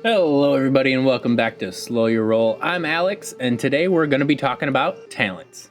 Hello everybody and welcome back to Slow Your Roll. I'm Alex and today we're going to be talking about talents.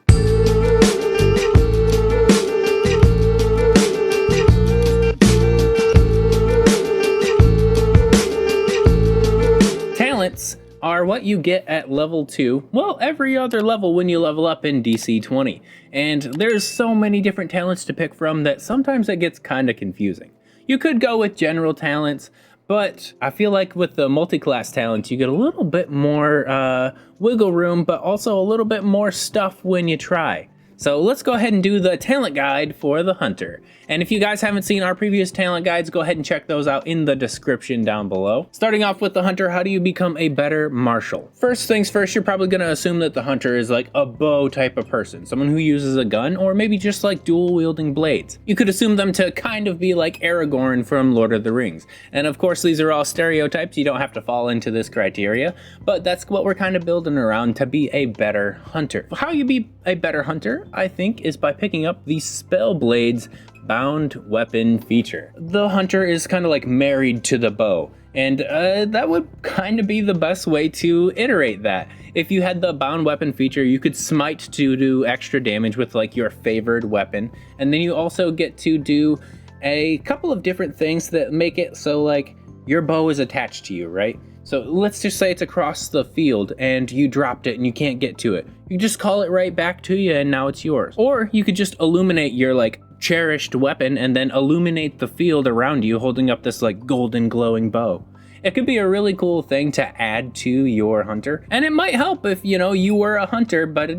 Talents are what you get at level 2, well, every other level when you level up in DC20. And there's so many different talents to pick from that sometimes it gets kind of confusing. You could go with general talents, but I feel like with the multi-class talents, you get a little bit more wiggle room, but also a little bit more stuff when you try. So let's go ahead and do the talent guide for the Hunter. And if you guys haven't seen our previous talent guides, go ahead and check those out in the description down below. Starting off with the Hunter, how do you become a better marshal? First things first, you're probably gonna assume that the Hunter is like a bow type of person, someone who uses a gun or maybe just like dual wielding blades. You could assume them to kind of be like Aragorn from Lord of the Rings. And of course, these are all stereotypes. You don't have to fall into this criteria, but that's what we're kind of building around to be a better Hunter. How you be a better Hunter, I think, is by picking up the Spellblade's bound weapon feature. The Hunter is kind of like married to the bow, and that would kind of be the best way to iterate that. If you had the bound weapon feature, you could smite to do extra damage with like your favored weapon, and then you also get to do a couple of different things that make it so like your bow is attached to you, right? So let's just say it's across the field and you dropped it and you can't get to it. You just call it right back to you and now it's yours. Or you could just illuminate your like cherished weapon and then illuminate the field around you holding up this like golden glowing bow. It could be a really cool thing to add to your Hunter. And it might help if, you know, you were a hunter, but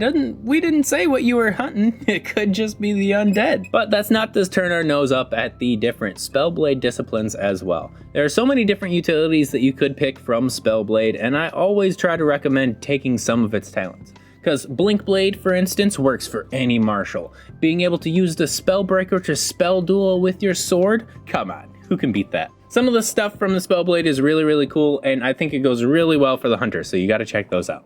we didn't say what you were hunting. It could just be the undead. But that's not to turn our nose up at the different Spellblade disciplines as well. There are so many different utilities that you could pick from Spellblade, and I always try to recommend taking some of its talents. Because Blink Blade, for instance, works for any martial. Being able to use the Spellbreaker to spell duel with your sword? Come on, who can beat that? Some of the stuff from the Spellblade is really cool, and I think it goes really well for the Hunter, so you gotta check those out.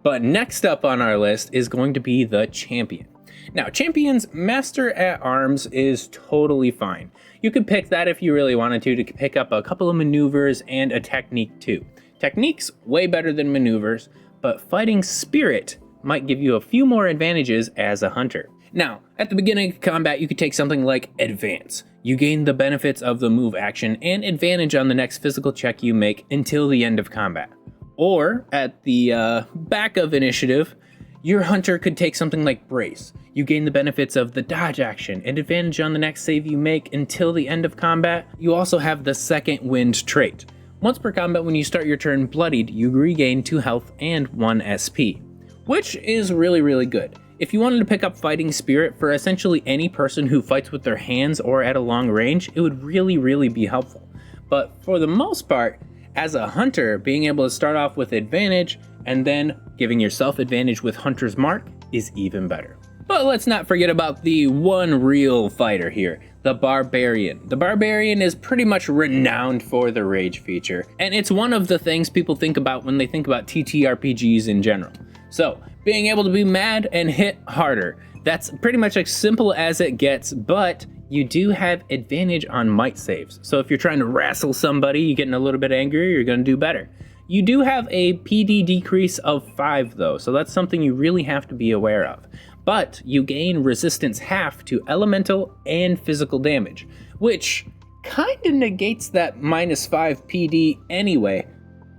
But next up on our list is going to be the Champion. Now, Champion's Master at Arms is totally fine. You could pick that if you really wanted to pick up a couple of maneuvers and a technique too. Technique's way better than maneuvers, but Fighting Spirit might give you a few more advantages as a Hunter. Now, at the beginning of combat, you could take something like Advance. You gain the benefits of the move action and advantage on the next physical check you make until the end of combat. Or, at the back of initiative, your Hunter could take something like Brace. You gain the benefits of the dodge action and advantage on the next save you make until the end of combat. You also have the Second Wind trait. Once per combat, when you start your turn bloodied, you regain 2 health and 1 SP, which is really good. If you wanted to pick up Fighting Spirit for essentially any person who fights with their hands or at a long range, it would really be helpful. But for the most part, as a Hunter, being able to start off with advantage and then giving yourself advantage with Hunter's Mark is even better. But let's not forget about the one real fighter here, the Barbarian. The Barbarian is pretty much renowned for the Rage feature, and it's one of the things people think about when they think about TTRPGs in general. So, being able to be mad and hit harder. That's pretty much as simple as it gets, but you do have advantage on might saves. So if you're trying to wrestle somebody, you're getting a little bit angrier, you're gonna do better. You do have a PD decrease of 5 though, so that's something you really have to be aware of. But you gain resistance half to elemental and physical damage, which kinda negates that -5 PD anyway,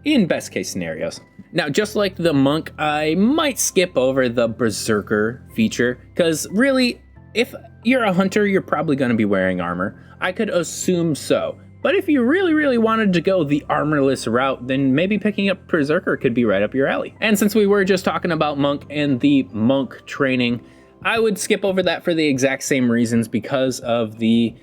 in best case scenarios. Now, just like the Monk, I might skip over the Berserker feature, because really, if you're a Hunter, you're probably going to be wearing armor. I could assume so. But if you really wanted to go the armorless route, then maybe picking up Berserker could be right up your alley. And since we were just talking about Monk and the Monk training, I would skip over that for the exact same reasons because of the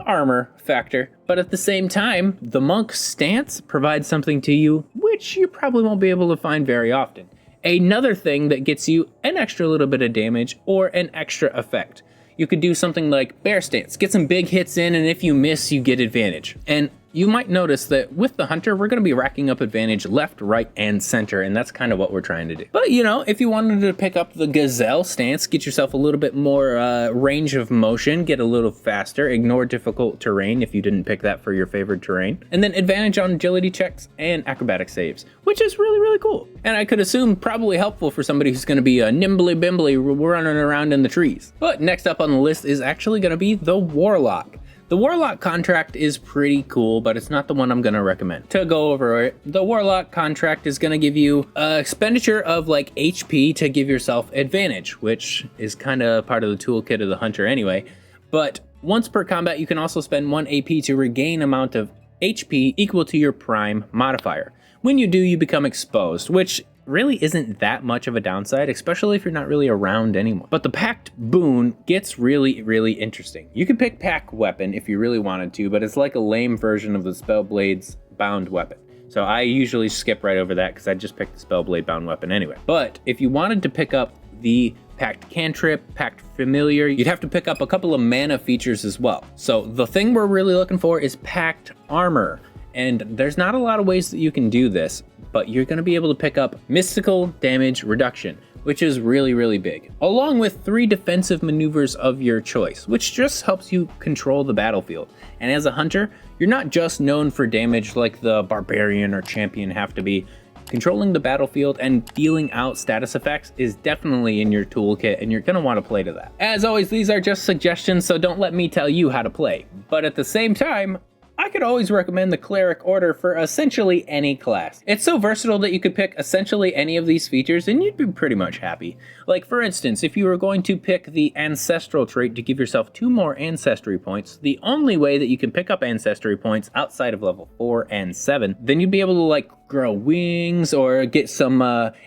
armor factor, but at the same time, the Monk stance provides something to you which you probably won't be able to find very often. Another thing that gets you an extra little bit of damage or an extra effect. You could do something like Bear Stance, get some big hits in, and if you miss, you get advantage. And you might notice that with the hunter, we're going to be racking up advantage left, right, and center, and that's kind of what we're trying to do. But you know, if you wanted to pick up the gazelle stance, get yourself a little bit more range of motion, get a little faster, ignore difficult terrain if you didn't pick that for your favorite terrain, and then advantage on agility checks and acrobatic saves, which is really, really cool. And I could assume probably helpful for somebody who's going to be a nimbly bimbly running around in the trees. But next up on the list is actually going to be the warlock. The Warlock contract is pretty cool, but it's not the one I'm going to recommend. To go over it, the Warlock contract is going to give you an expenditure of like HP to give yourself advantage, which is kind of part of the toolkit of the Hunter anyway. But once per combat, you can also spend 1 AP to regain amount of HP equal to your prime modifier. When you do, you become exposed, which really isn't that much of a downside, especially if you're not really around anymore. But the packed boon gets really, really interesting. You could pick pack weapon if you really wanted to, but it's like a lame version of the Spellblade's bound weapon. So I usually skip right over that because I just picked the Spellblade bound weapon anyway. But if you wanted to pick up the packed cantrip, packed familiar, you'd have to pick up a couple of mana features as well. So the thing we're really looking for is packed armor. And there's not a lot of ways that you can do this, but you're going to be able to pick up mystical damage reduction, which is really, really big, along with 3 defensive maneuvers of your choice, which just helps you control the battlefield. And as a hunter, you're not just known for damage like the barbarian or champion have to be. Controlling the battlefield and dealing out status effects is definitely in your toolkit, and you're going to want to play to that. As always, these are just suggestions, so don't let me tell you how to play. But at the same time, I could always recommend the Cleric Order for essentially any class. It's so versatile that you could pick essentially any of these features and you'd be pretty much happy. Like for instance, if you were going to pick the Ancestral trait to give yourself 2 more Ancestry points, the only way that you can pick up Ancestry points outside of level 4 and 7, then you'd be able to like grow wings or get some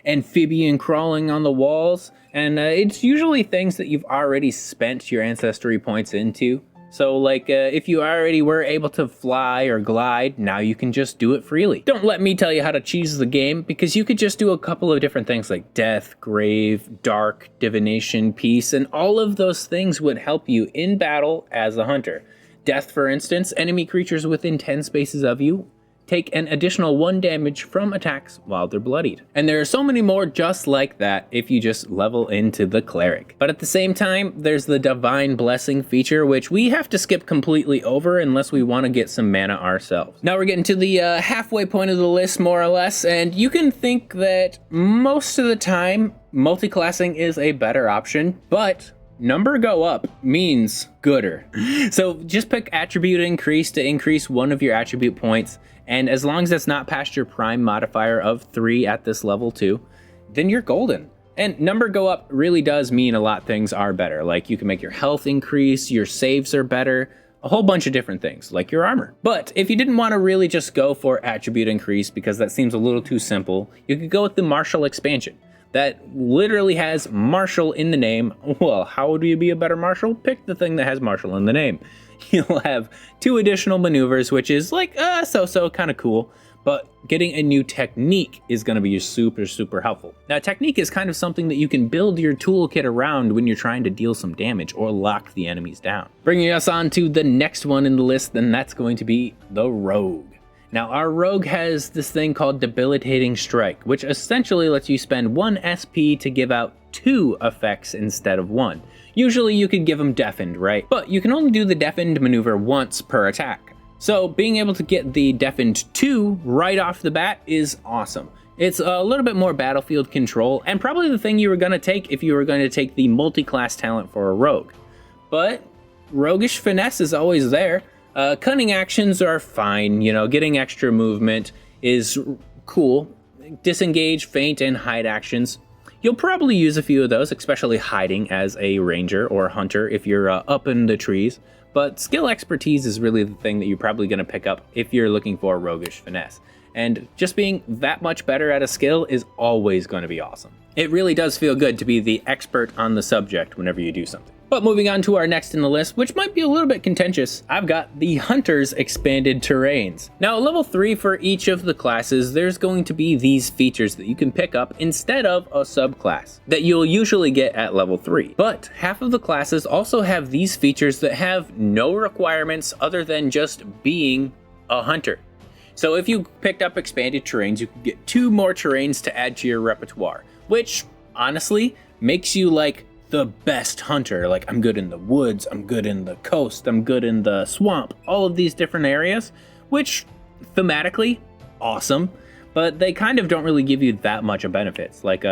amphibian crawling on the walls. And it's usually things that you've already spent your Ancestry points into. So like if you already were able to fly or glide, now you can just do it freely. Don't let me tell you how to choose the game, because you could just do a couple of different things like death, grave, dark, divination, peace, and all of those things would help you in battle as a hunter. Death, for instance, enemy creatures within 10 spaces of you take an additional 1 damage from attacks while they're bloodied. And there are so many more just like that if you just level into the Cleric. But at the same time, there's the Divine Blessing feature, which we have to skip completely over unless we want to get some mana ourselves. Now we're getting to the halfway point of the list, more or less, and you can think that most of the time, multi-classing is a better option, but number go up means gooder. So just pick attribute increase to increase 1 of your attribute points, and as long as it's not past your prime modifier of 3 at this level 2, then you're golden. And number go up really does mean a lot of things are better. Like you can make your health increase, your saves are better, a whole bunch of different things, like your armor. But if you didn't want to really just go for attribute increase because that seems a little too simple, you could go with the martial expansion. That literally has martial in the name. Well, how do you be a better martial? Pick the thing that has martial in the name. You'll have 2 additional maneuvers, which is like so kind of cool, but getting a new technique is going to be super, super helpful. Now, technique is kind of something that you can build your toolkit around when you're trying to deal some damage or lock the enemies down. Bringing us on to the next one in the list, then that's going to be the Rogue. Now, our Rogue has this thing called Debilitating Strike, which essentially lets you spend 1 SP to give out 2 effects instead of 1. Usually you could give them Deafened, right? But you can only do the Deafened maneuver once per attack. So being able to get the Deafened 2 right off the bat is awesome. It's a little bit more battlefield control, and probably the thing you were going to take if you were going to take the multi-class talent for a Rogue. But Roguish Finesse is always there. Cunning actions are fine, you know, getting extra movement is cool. Disengage, feint, and hide actions. You'll probably use a few of those, especially hiding as a ranger or hunter if you're up in the trees. But skill expertise is really the thing that you're probably going to pick up if you're looking for Roguish Finesse. And just being that much better at a skill is always going to be awesome. It really does feel good to be the expert on the subject whenever you do something. But moving on to our next in the list, which might be a little bit contentious, I've got the Hunter's Expanded Terrains. Now, at level 3 for each of the classes, there's going to be these features that you can pick up instead of a subclass that you'll usually get at level 3. But half of the classes also have these features that have no requirements other than just being a hunter. So if you picked up expanded terrains, you could get 2 more terrains to add to your repertoire, which honestly makes you like the best hunter. Like, I'm good in the woods, I'm good in the coast, I'm good in the swamp, all of these different areas, which thematically, awesome, but they kind of don't really give you that much of benefits. Like,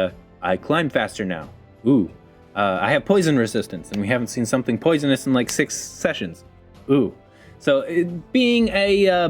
I climb faster now. Ooh. I have poison resistance, and we haven't seen something poisonous in like 6 sessions. Ooh. So being a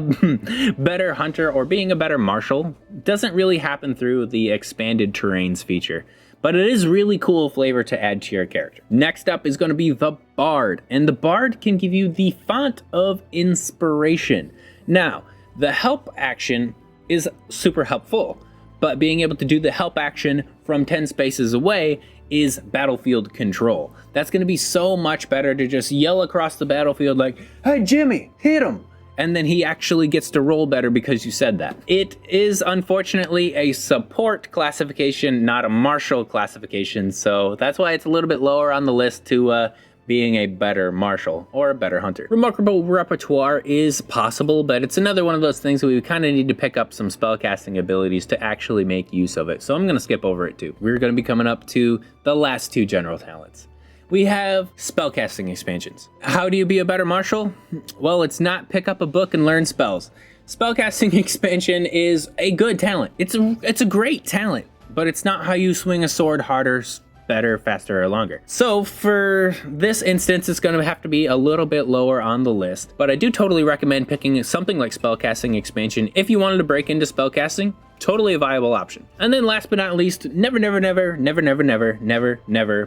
better hunter or being a better martial doesn't really happen through the expanded terrains feature, but it is really cool flavor to add to your character. Next up is going to be the Bard, and the Bard can give you the Font of Inspiration. Now, the help action is super helpful, but being able to do the help action from 10 spaces away is battlefield control. That's going to be so much better to just yell across the battlefield like, "Hey Jimmy, hit him!" And then he actually gets to roll better because you said that. It is unfortunately a support classification, not a martial classification, so that's why it's a little bit lower on the list to being a better martial or a better hunter. Remarkable repertoire is possible, but it's another one of those things that we kind of need to pick up some spellcasting abilities to actually make use of it. So I'm going to skip over it too. We're going to be coming up to the last 2 general talents. We have spellcasting expansions. How do you be a better martial? Well, it's not pick up a book and learn spells. Spellcasting expansion is a good talent. It's a great talent, but it's not how you swing a sword harder, better, faster, or longer. So for this instance, it's going to have to be a little bit lower on the list, but I do totally recommend picking something like spellcasting expansion if you wanted to break into spellcasting. Totally a viable option. And then last but not least, never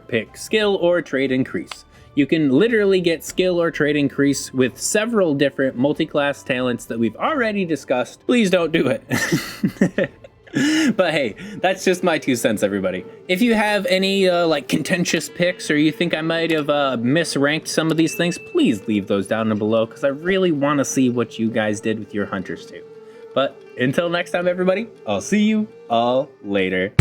pick skill or trait increase. You can literally get skill or trait increase with several different multi-class talents that we've already discussed. Please don't do it. But hey, that's just my 2 cents, everybody. If you have any like contentious picks, or you think I might have misranked some of these things, please leave those down below, because I really want to see what you guys did with your hunters too. But until next time, everybody, I'll see you all later.